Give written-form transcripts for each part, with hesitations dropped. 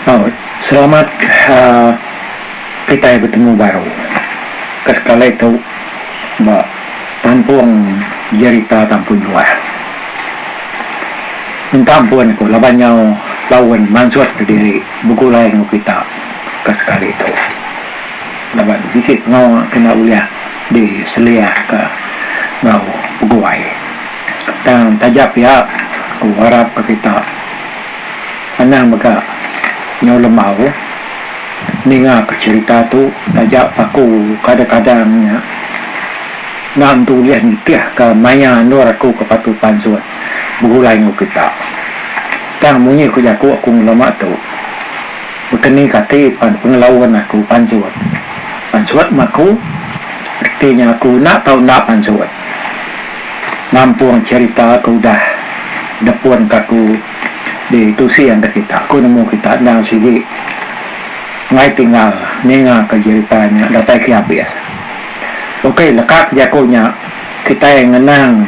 Oh, selamat kita bertemu baru. Sekali itu, Mbak, tampung cerita tampung jual. Minta ampun ko, laban niya lawan mansuat ke diri buku lain kita sekali itu. Laban visit ngau kena uliah di Selia ke ngau bukuai. Dan tajap ya, ku harap ke kita anang maka nyau lemau ninga ke cerita tu tajak aku kadang-kadangnya ngam tu lihat nitiah ke maya nur aku ke patu pansuat buku lain kita tang munyi ku jaku aku lama tu berkeni kati pengelawan aku pansuat maku artinya aku nak tahu nak pansuat nampung cerita aku dah depuan kaku di tusi yang kita aku nemu kita nang sigi ngai tinggal ninga ke ceritanya datai kia biasa. Okey, lekat jakunya kita yang ngenang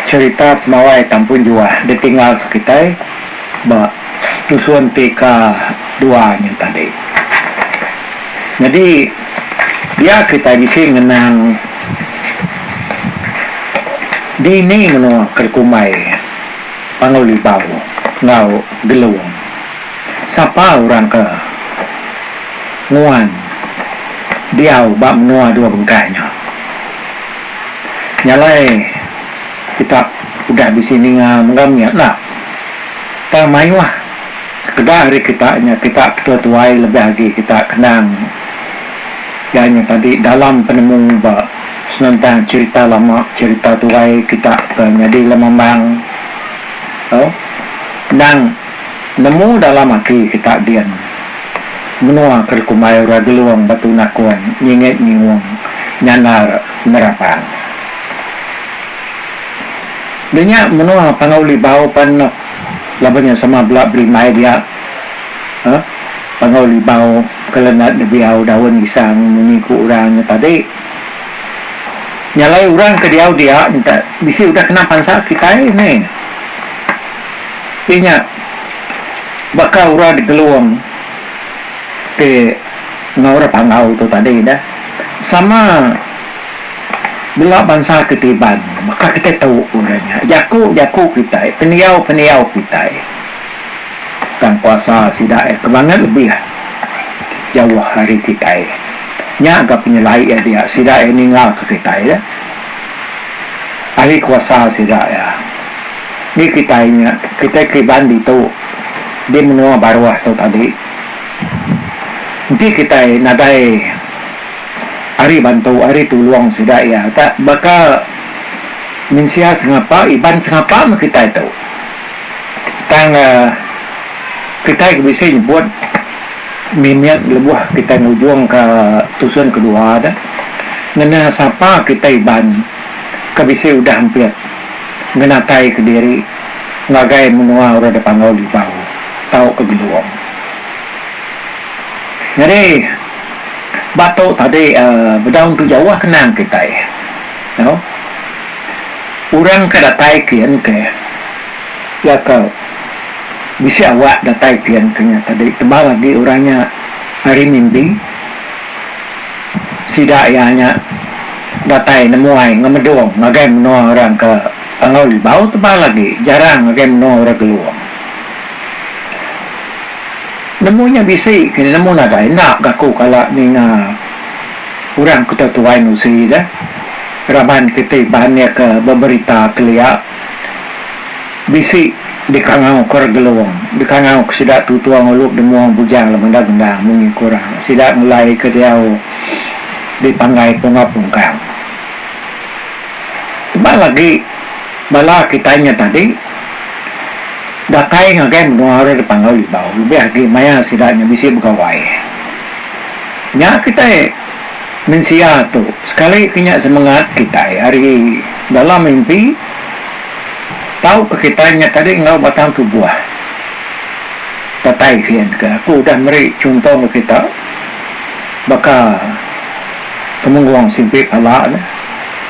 cerita mawai tampun jua ditinggal kita ba tusuan tika duanya tadi. Jadi dia kita di sini ngenang dini menua kerkumai panguli bau ngau geluang siapa orang ke nguan diau bak menua dua bengkainya nyalai kita udah di sini ngam lah tamai wah sekedar hari kita ketua-tuai lebih lagi kita kenang yang tadi dalam penemu bak senantang cerita lama cerita tuai kita jadi lemambang dan nemu dalam hati kita dian menua kerkumai rageluang batu nakuan nyinget nyingung nyanar nerapan denya menua pangauli bau panok labanya sama belak berimai dia pangauli bau kelenat debiau daun isang meniku orang tadi nyalai orang ke dia bisa udah kena pansa kita ini inya bakal ura digeluang ke ngaura pangau tu tadi dah sama bila bangsa ketiban maka kita tahu uranya jaku kita peniau kita kan puasa sidak kebangan lebih jauh hari kita nya agak penyelai dia sidak ini ngah ke kita ya hari kuasa sidak ya ni kita keban itu dia menua baruah tu tadi nanti kita nadai hari bantu hari tuluang sudah ya tak bakal mensia sengapa iban sengapa kita itu tang kita bisa buat minyak lebuh kita ngujung ke tujuan kedua ada ngena siapa kita iban ke bisa udah hampir ngenatai ke diri ngagai menua orang depan di bau tahu ke geluang jadi batu tadi berdaun tu jauh kenang kita orang ke datai kian ke ya kau bisa awak datai kian ternyata tadi tebal lagi orangnya hari mimpi sidak ianya datai nemuai ngemedong ngagai menua orang ke angau di bau tebal lagi jarang ngagai menua orang geluang nemunya bisa kini nemu nada nak gaku kalau ni orang kita tuai nusi dah raban kita bahannya ke berita kelia bisi di kangau kor geluang di kangau sidak tutuang uluk demuang bujang lemenda-gendang mungkin kurang sidak mulai ke dia di panggai pungkang tebal lagi bala kitanya tadi datai ngagai menua orang depan di bawah lebih lagi maya sidaknya bisa berkawai nya kita mensia tu sekali kena semangat kita hari dalam mimpi tahu ke kitanya tadi ngau batang tubuh datai kian ke aku dah meri contoh ke kita bakal kemungguang simpik ala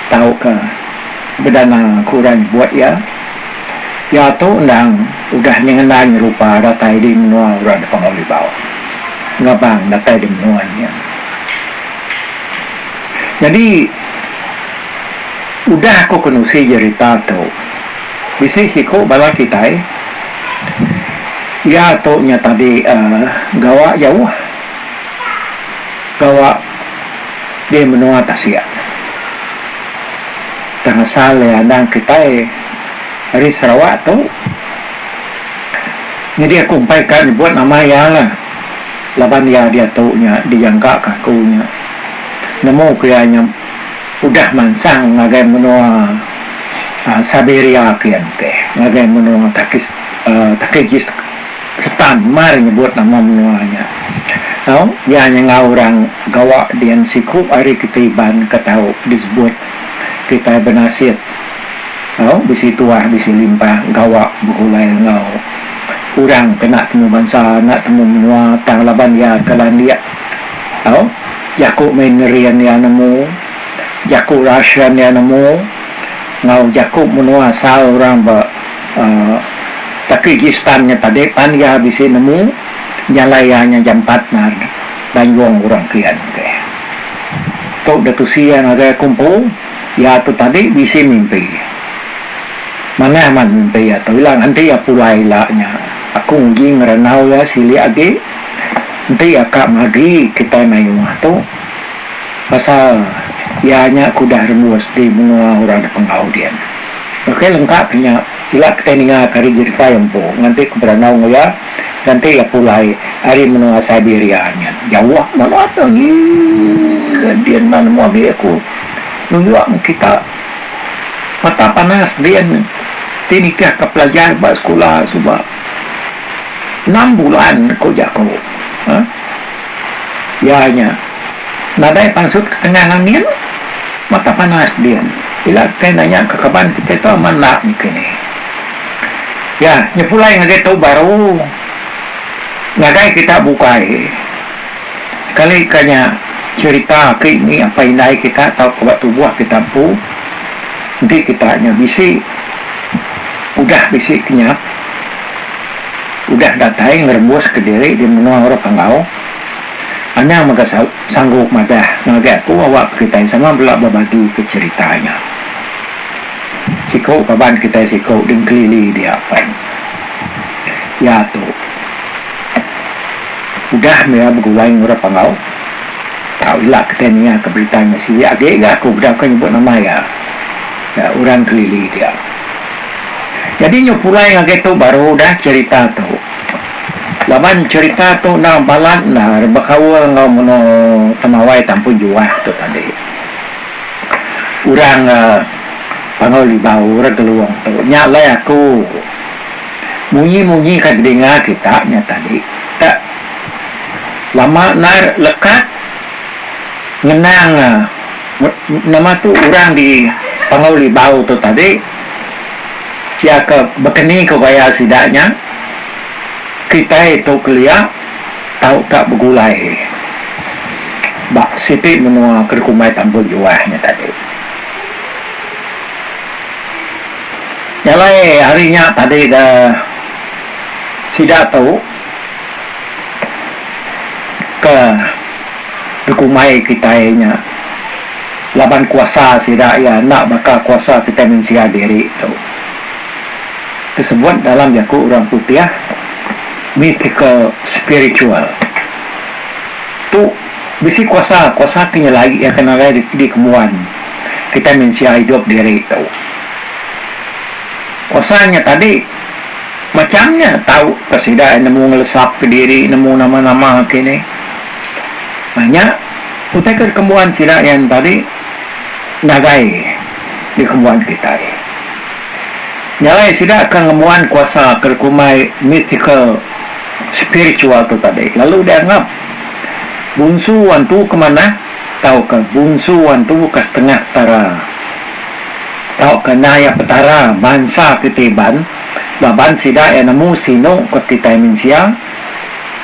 tahu ke bedana kurang buat ya ya tu nang udah nyengenang rupa datai di menua urang pangolibau ngabang datai di menuanya. Jadi udah aku kenusi cerita tu bisa siko bala kita ya tu nya tadi gawa jauh gawa di menua Tasya tengah sale andang kita hari Sarawak tu. Jadi aku umpaikan buat nama ya lah laban ya dia tu nya dijangka kakunya nemu kayaknya udah mansang ngagai menua Siberia kian teh ngagai menua Takistan mari nyebut nama menuanya. Oh, ya yang orang gawa dian siku hari ketiban ketau disebut kita benasit. Oh, bisi tua bisi limpah gawa bukulai ngau urang kena temu bangsa nak temu menua tang laban ya kalandia. Oh, jaku menerian ya nemu jaku rasian ya nemu ngau jaku menua sa orang ba Takistan nya tadi pan ya bisi nemu jalayanya jam 4 nar banjong orang kian ke tu datusia ada kumpul ya tu tadi bisi mimpi mana man mimpi ya tu hilang nanti ya pulai lah nya aku nging renau ya sili age nanti ya kak magi kita main rumah tu pasal ya nya aku dah remus di menua orang ada pengaudian. Oke lengkapnya ila kita ninga kari cerita yang po nanti keberanau ya nanti ya pulai hari menua Siberia nya jauh mana tu ni dia mana mau aku nunjuk kita mata panas dia tinikah ke pelajar bak sekolah sebab 6 bulan kau jago ya nya nadai pansut ke tengah angin mata panas dia bila kita nanya ke kaban kita tu mana ni kini ya nyepulai ngagai tu baru ngagai kita bukai sekali kanya cerita ke ini apa inai kita tahu kebat tubuh kita pu nanti kita nya bisi udah bisi kenyap udah datai ngerebus ke diri di menua orang pangau anda maka sanggup madah ngagai aku awak kita sama belak berbagi ke ceritanya sikau kaban kita sikau ding kelili dia apa ya tu udah mereka bergulai ngurap pangau tahu lah kita ni ke beritanya si age aku udah kan nyebut nama ya orang kelili dia jadi nyupulai ngage tu baru dah cerita tu laban cerita tu nang balat na bakawal ngau mono tamawai tampu juah tu tadi orang pangau libau orang keluang tu nyalai aku munyi-munyi kat dengar kita nya tadi tak lama nar lekat ngenang nama tu orang di pangau libau tu tadi ya ke bekeni ke gaya sidaknya kita itu kelia tahu tak bergulai bak siti menua kerkumai tampil juahnya tadi nyalai harinya tadi dah sidak tahu ke kerkumai kita nya laban kuasa sidak ya nak bakal kuasa kita mensia diri itu disebut dalam jaku orang putih mythical spiritual tu bisi kuasa tinggal lagi yang kena di kemuan kita mensia hidup diri itu kuasanya tadi macamnya tahu kesida nemu ngelesap ke diri nemu nama-nama kini banyak utai kemuan sida yang tadi nagai di kemuan kita nyalai sida akan ngemuan kuasa kerkumai mythical spiritual tu tadi lalu dia anggap bungsuan tu kemana tahu ke bungsuan tu ke setengah tara tahu ke naya petara bangsa ketiban laban sida yang nemu sino ke kita mensia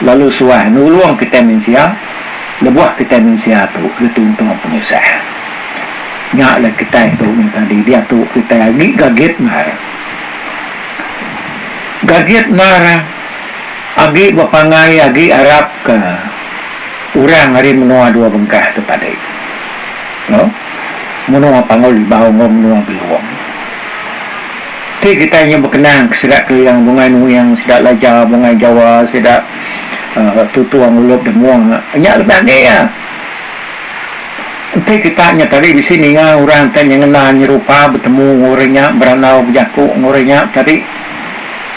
lalu suah nuluang kita mensia lebuah kita mensia tu dituntung pengusaha nyaklah kita itu tadi dia tu kita lagi gaget mar gaget nara agi bapangai agi Arab ke urang hari menua dua bengkah tu tadi no menua pangol bau ngom menua beluang ti kita nya berkenang sedak ke yang bungai nu yang sedak lajar bungai Jawa sedak tutuang ulup demuang nya lebih ya ti kita nya tadi di sini nga urang tanya ngena nyerupa bertemu ngorenya beranau berjaku ngorenya tadi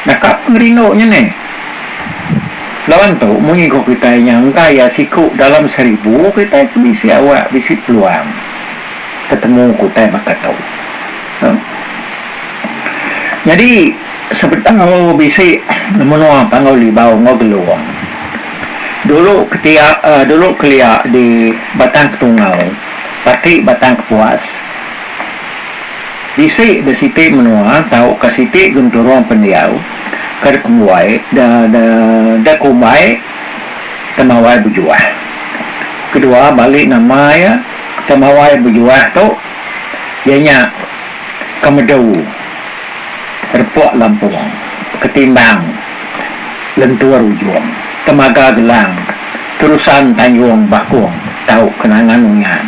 nakap ngerino nya nih lawan tu mengikut kita yang kaya siku dalam 1000 kita bisa awak bisa peluang ketemu kita maka tahu jadi sebetulnya bisa menua pangau libau ngogeluang dulu ketika dulu kelia di Batang Ketungau pati Batang Kepuas bisa di situ menua tahu ke situ genturuan pendiau kada kumway da kumay tamaway bujuah kedua balik nama ya tamaway bujuah tu ianya kamedau repok Lampung ketimbang lentua rujuang temaga gelang terusan Tanjung Bakung tahu kenangan unyan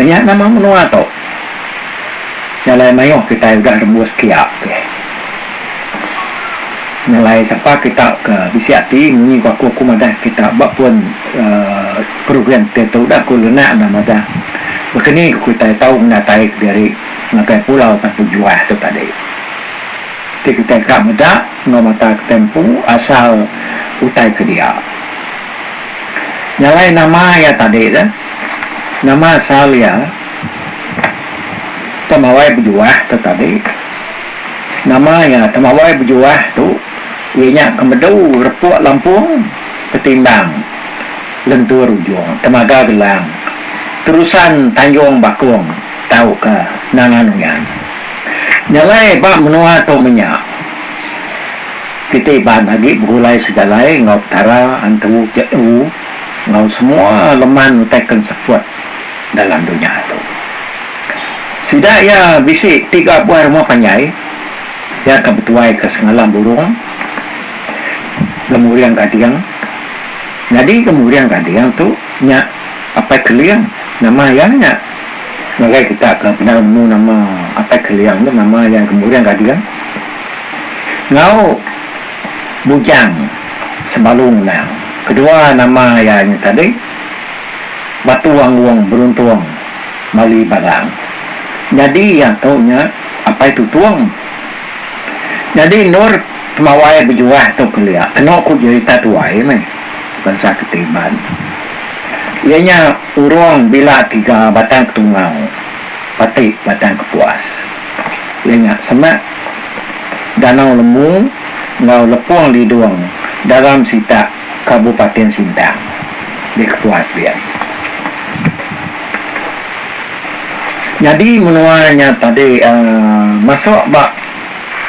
ianya nama menua tu nyalai mayo kita udah rembus kiak nilai siapa kita ke bisiati ni aku madah kita bak pun program tentu dah ku lenak nama dah begini kita tahu mendatai dari ngakai pulau tanpa juah tu tadi kita kak muda ngomata tempu asal utai ke dia nyalai nama ya tadi dah nama asal ya tamawai berjuah tu tadi nama ya tamawai berjuah tu ianya kemedau repuk Lampung ketimbang lentur ujung temaga gelang terusan Tanjung Bakung tahu ke nanganuyan nyalai bak menua tu minyak kita ban lagi berulai segalai ngau tara antu jauh ngau semua leman tekan seput dalam dunia tu sudah ya bisik 3 buah rumah panjai ya kebetuai ke sengalam burung kemudian kadiang jadi kemudian kadiang tu nya apa keliang nama yang nya maka kita akan pernah nemu nama apa keliang tu nama yang kemudian kadiang ngau bujang sebalung nang kedua nama yang tadi batu wang beruntung mali balang jadi yang tu nya apa itu tuang jadi nur mawai berjuah tu kelia kena ku cerita tuai ni bangsa ketiban ianya urang bila 3 Batang Ketungau pati Batang Kepuas ianya semak danau lemu ngau lepuang liduang dalam sita Kabupaten Sintang di Kepuas dia jadi menuanya tadi masuk bak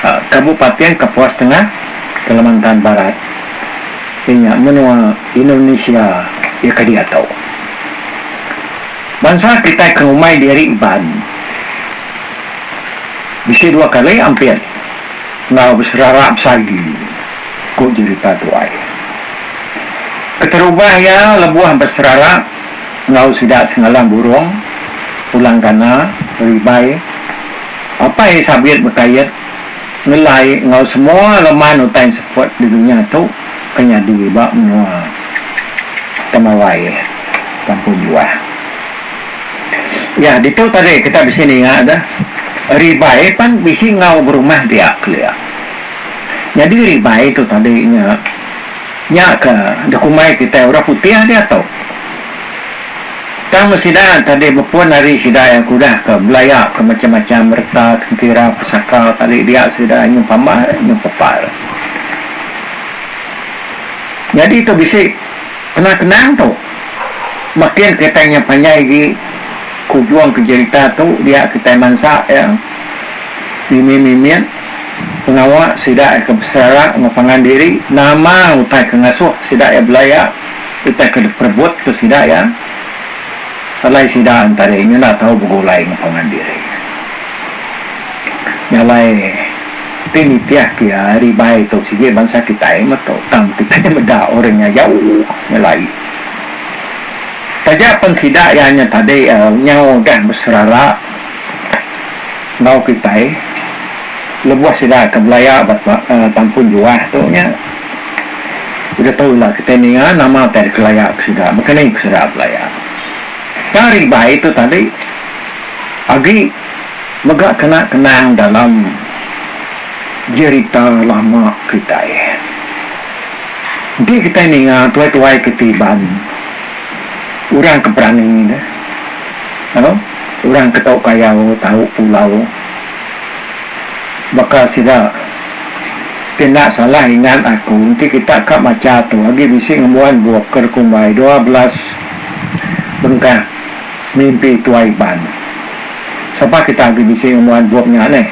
Kabupaten Kapuas Tengah Kalimantan Barat ini menua Indonesia ya dia tahu bangsa kita ke umai dari Iban bisa 2 kali hampir ngau berserarap sagi ku cerita tuai keterubah ya lebuah berserarap ngau sudah sengalang burung pulang kana ribai apa yang sabit berkait ngelai ngau semua leman utain sepot di dunia tu kenya dibak menua tamawai kampung juah ya itu tadi kita di sini ada ribai pan bisi ngau berumah dia kelia jadi ribai itu tadi nya ke dokumai kita orang putih dia tahu Tang sida tadi berpuan hari sida yang kudah ke belayak ke macam-macam merta tentera pusaka kali dia sida nyum pamah nyum pepal. Jadi itu bisa kenang tu. Makin katanya panjai lagi kujuang kejerita tu dia kita mansa ya. Mimi-mimian pengawak sida ke besara ngapangan diri nama utai ke ngasuh sida ya belayak utai ke perbut tu sida ya. Alai sida antara ini nak tahu bergulai ngapangan diri. Nyalai tinitiah kia riba itu sige bangsa kita mato tam kita meda orangnya jauh lain. Tajapan sidak yang tadi nyawa dan berserara mau kita lebuah sidak keblaya tampun juah tu nya udah tahu lah kita ni nama dari kelayak sidak makanya sidak belaya. Dari riba itu tadi agi megak kena kenang dalam cerita lama kita Di kita ni tuai-tuai ketiban orang keberani ni orang ketau kayau tahu pulau bakal sida tidak salah ingat aku nanti kita kak macam tu lagi bising ngemuan buat kerkumbai 12 bengkah mimpi tuai ban siapa kita lagi bising ngemuan buatnya ni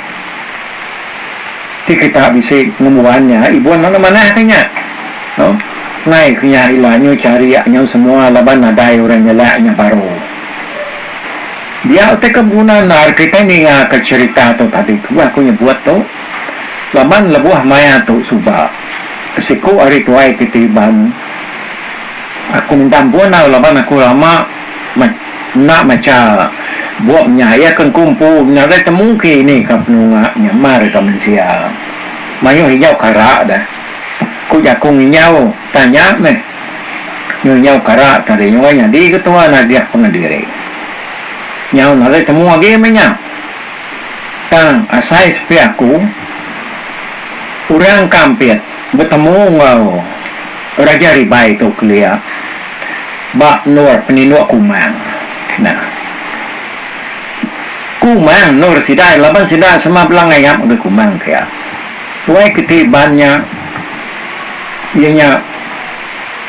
kita bisa ngemuannya ibuan mana-mana kayaknya ngai kaya ilahnya cari aknya semua laban nadai orang nyelaknya baru dia te kebunan nar kita ni ke cerita tu tadi tu aku buat tu laban lebuah maya tu subah siku hari tuai ketiban aku minta ampun laban aku lama nak macam buatnya ya kan kumpul nak ada mungkin ni kapnunga nyamar ka manusia mayo hijau karak dah ku jakung hijau tanya meh hijau karak tadi nyawanya di ketua nadia pengadiri nyau nak ada temu lagi menya tang asai sepi aku orang kampit bertemu ngau raja riba itu kelia bak nur peninuk kumang nah kumang nur sidai laban sidai sama belang ayam udah kumang kaya tuai ketibannya ianya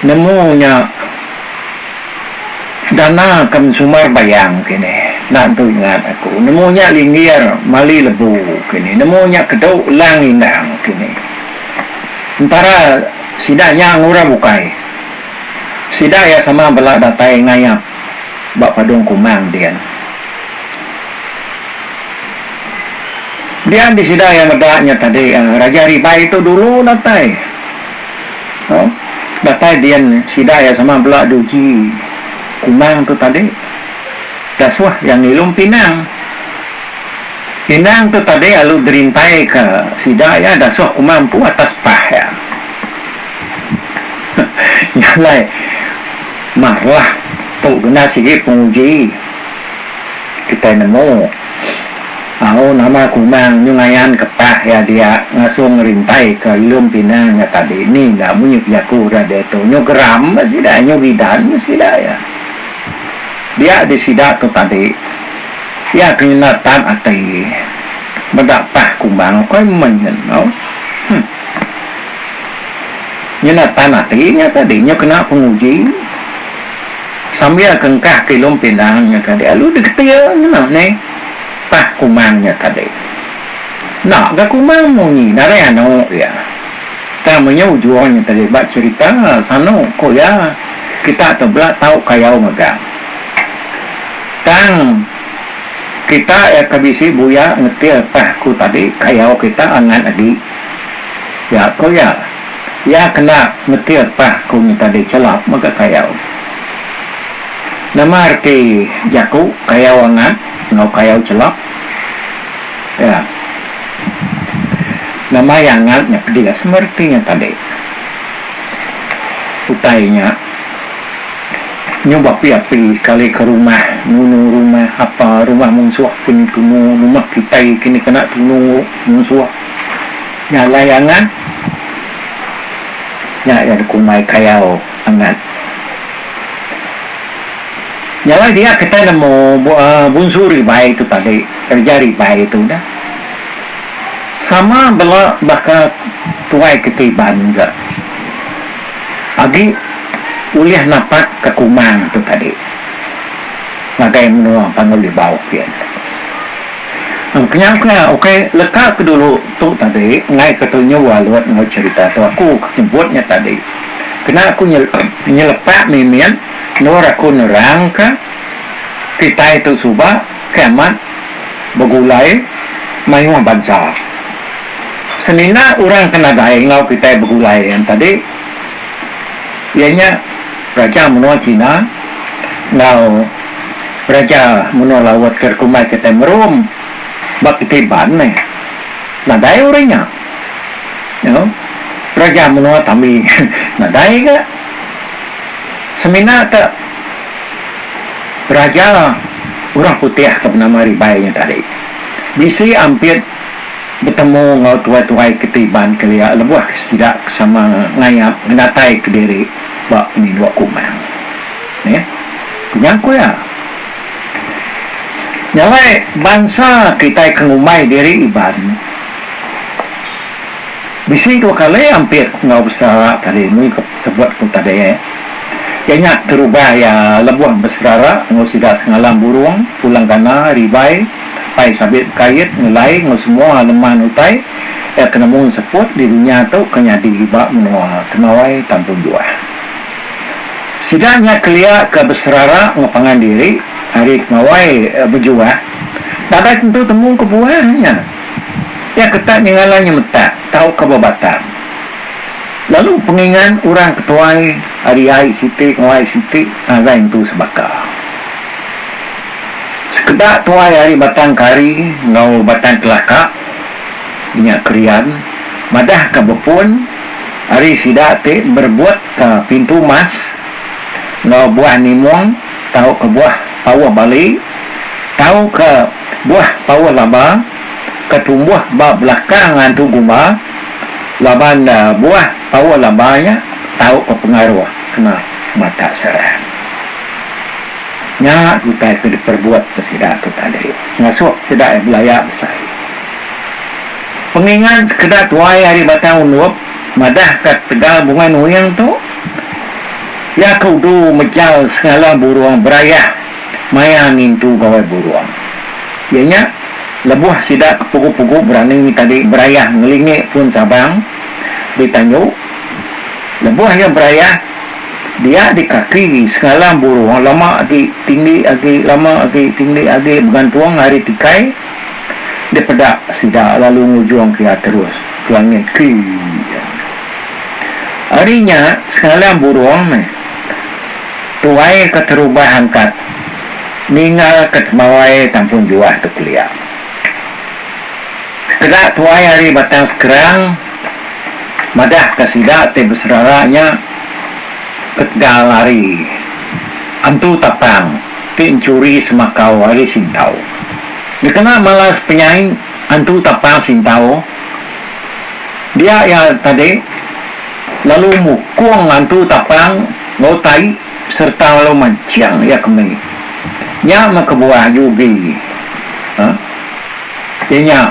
nemunya dana konsumar bayang kini nak tu ingat aku nemunya linggir mali lebu kini nemunya kedau lang inang kini antara sidanya ngurang bukai sidai ya sama belak datai ngayap bak padung kumang dia di sidaya medaknya tadi raja riba itu dulu datai datai dia sidaya sama belak duji kumang tu tadi daswah yang ilum pinang tu tadi alu derintai ke sidaya daswah kumang pu atas pah ya nyalai marlah tu guna sikit penguji kita nemu nama kumang nyungayan kepah ya dia ngasuh ngerintai ke lum pinangnya tadi ini dah munyuk yaku rada itu nyugeram masih dah nyugidan masih dah ya dia di sidak tu tadi ya kenyataan atai berdapah kumang kau menyen nyenatan atinya tadinya kena penguji sambil kengkah ke lum pinangnya tadi alu deketia nih pah kumangnya tadi nak ke kumang munyi dari anu ya tamanya ujungnya tadi buat cerita sano kok ya kita terbelak tahu kayau megah tang kita ya kabisi buya ngetil pah ku tadi kayau kita angan adi ya kok ya kena ngetil pah ku tadi celap maka kayau nama arti jaku kayau angan ngau kayau celap ya nama yang ngatnya dia semertinya tadi utainya nyoba api kali ke rumah nunu rumah apa rumah musuh kini tunu rumah kita kini kena tunu musuh ya layangan ya kumai kayau angat nyala dia kita nemu bunsur riba itu tadi kerja riba itu dah sama bela bakal tuai ketiban juga agi uliah napak ke kumang itu tadi makai menua panggil di bawah pian kenyang oke lekat ke dulu tu tadi ngai ketunya waluat ngau cerita tu aku kejemputnya tadi kena aku nyelepak mimian nur aku nerang ke kita itu subah kemat begulai mayung bansa senina orang kena gaya ngau kita begulai yang tadi ianya raja menua Cina ngau raja menua lawat ke kumai kita merum bak kita ban nih nadai orangnya raja menua tami nadai ke semina tak raja orang putih ke bernama ribainya tadi bisi hampir bertemu ngau tuai-tuai ketiban kelia lebuah tidak sama ngayap ngenatai ke diri bak ni dua kumang ya penyangku ya nyawai bangsa kita kengumai diri iban bisi dua kali hampir ngau besar tadi ni sebut pun tadi ya ianya terubah ya lebuah besar ngau sidak sengalam burung pulang kana ribai pai sabit kait ngelai ngau semua leman utai kena mung seput di dunia tu kenya dibak menua tenawai tampun dua sidaknya kelia ke beserara ngapangan diri hari mawai berjuah dapat tentu temu kebuahnya ya ketak nyengalanya metak tahu kebabatan lalu pengingan orang ketuai hari siti ngawai siti agak itu sebakar sekedak tuai hari batang kari ngau batang kelaka minyak kerian madah ke bepun hari sidak te berbuat ke pintu mas ngau buah nimuang tahu ke buah pawa balik tahu ke buah pawa laba ketumbuh bab belakang antu gumba laban buah pawa labanya tahu ke pengaruh kena mata serang nya kita itu diperbuat ke sidak tu tadi ngasuh sidak belaya besar pengingat sekedar tuai hari batang unup madah kat tegal bunga nuyang tu ya kau du mejal segala buruang berayah maya ngintu gawai buruang ianya lebuh sidak pugu-pugu berani tadi berayah ngelingi pun sabang ditanyu lebuh yang berayah dia di kaki segala buruang lama agi tinggi agi lama agi tinggi agi bergantung hari tikai dia pedak sidak lalu ngujung kia terus ke langit ki harinya segala buruang ni tuai keterubah angkat ningal ketmawai tampun juah tu kuliah sekedak tuai hari batang sekerang madah kesidak te beseraranya ketegal lari antu tapang tincuri semakau hari sintau dikenal malas penyaing antu tapang sintau dia yang tadi lalu mukung antu tapang ngotai serta lalu manciang ya kemi nya makebuah jugi nya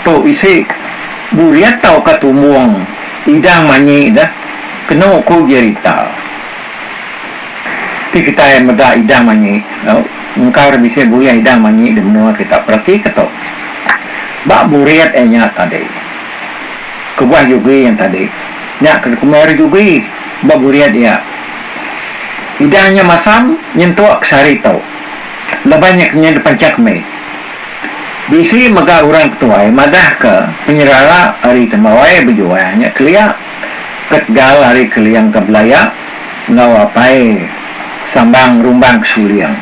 tu isi buriat tau katumuang idang manyi dah kena ku jerita ti kita yang meda idang manyi engkau bisa buya idang manyi di menua kita perhati ketok bak buriat nya tadi kebuah jugi yang tadi nya kemer jugi bak buriat dia idangnya masam nyentuak sari tau lebanya kenya depan cakme bisi mega orang ketua madah ke penyerara hari temawai berjuangnya kelia ketgal hari keliang ke belaya ngawapai sambang rumbang suliang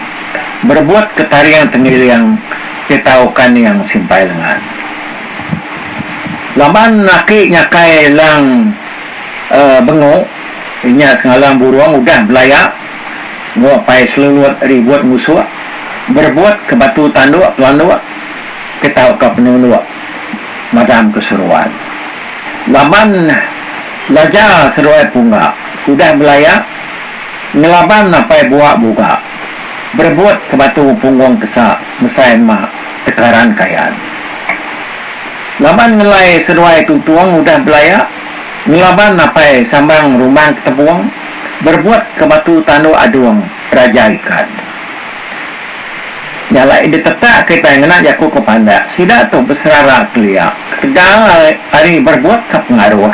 berbuat ketarian tengiliang ketaukan yang simpai lengan laman naki nyakai lang bengok inya sengalang buruang udah belaya ngawapai seluruh ribuat musuh berbuat ke batu tanduk landuk ketau ke penunduk madam keseruan laman lajar seruai punga udah belaya ngelaban napai buak buka berbuat ke batu punggung kesak mesain mak tekaran kayan laban ngelai seruai tutuang udah belaya ngelaban napai sambang rumang ketebuang berbuat ke batu tanduk aduang raja ikan nyalai ditetak kita yang nak jaku ke pandak sidak tu berserara kelia kedal hari berbuat ke pengaruh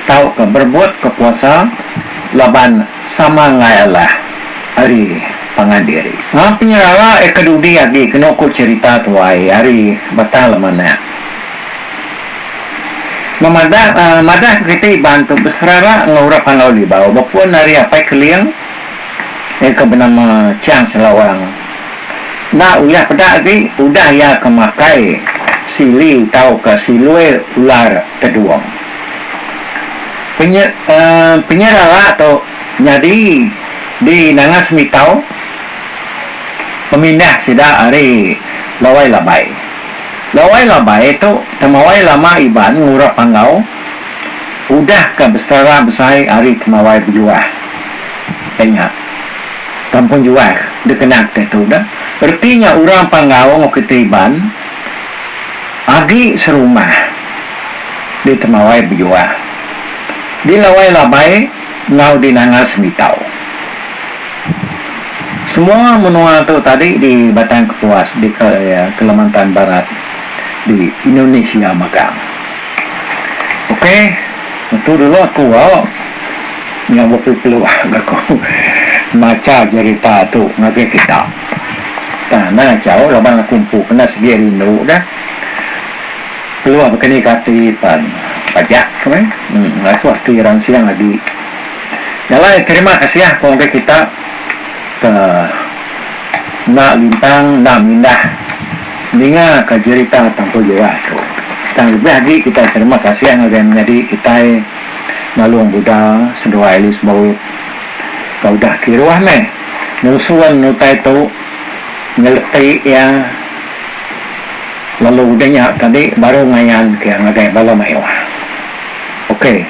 tahu ke berbuat ke puasa laban sama ngayalah hari pangandiri penyerala kedudi lagi kena ku cerita tuai hari batal mana Madah kita bantu besarara ngurap pangau libau bapun nari apa keliang ke bernama Ciang Selawang na ulah pedak lagi udah ya kemakai sili tau ke silue ular keduang penyerala atau nyadi di nangas mitau pemindah sida hari lawai labai itu temawai lama iban ngurap pangau udah ke besar hari temawai berjuah banyak kampung juah dekenak itu dah artinya orang pangau ngokit iban agi serumah di temawai berjuah di lawai labai ngau di nangas mitau semua menua tu tadi di Batang Kapuas di Kalimantan Barat di Indonesia Magang. Oke, itu dulu aku nyabuk peluang aku maca cerita tu ngaji kita. Nah, jauh laban kumpul kena sedia rindu dah. Peluang begini kati pajak kan? Suatu yang siang lagi. Yalah, terima kasih ya kongre kita ke nak lintang nak mindah ninga ke cerita tanpa jawab tu dan lebih lagi kita terima kasih yang ada menjadi kita nalung Buddha sedua elis bawit kau dah kiruah meh nusuan nutai tu ngeleti yang lalu udahnya tadi baru ngayan ke yang ada bala mewah oke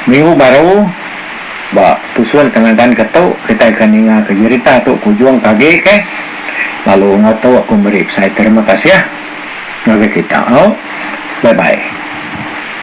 minggu baru tusuan kenangan ketuk kita akan ingat ke cerita tu kujuang kage ke lalu ngatu aku beri saya terima kasih ya ngaji kita bye bye